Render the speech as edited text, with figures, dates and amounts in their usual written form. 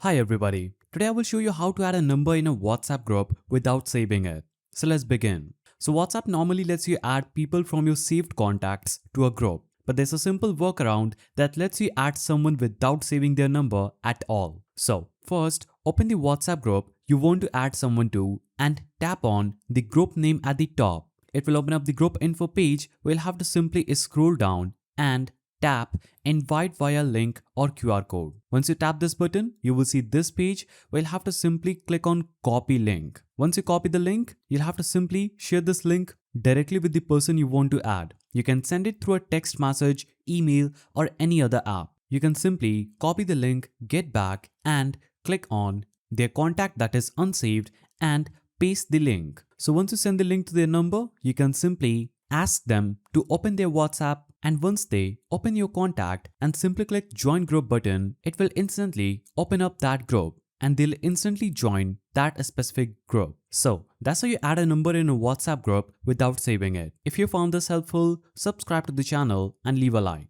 Hi everybody, today I will show you how to add a number in a WhatsApp group without saving it. So let's begin. So WhatsApp normally lets you add people from your saved contacts to a group, but there's a simple workaround that lets you add someone without saving their number at all. So first, open the WhatsApp group you want to add someone to and tap on the group name at the top. It will open up the group info page where you'll have to simply scroll down and tap invite via link or QR code. Once you tap this button, you will see this page where you'll have to simply click on copy link. Once you copy the link, you'll have to simply share this link directly with the person you want to add. You can send it through a text message, email, or any other app. You can simply copy the link, get back, and click on their contact that is unsaved and paste the link. So once you send the link to their number, you can simply ask them to open their WhatsApp, and once they open your contact and simply click join group button, it will instantly open up that group and they'll instantly join that specific group. So that's how you add a number in a WhatsApp group without saving it. If you found this helpful, subscribe to the channel and leave a like.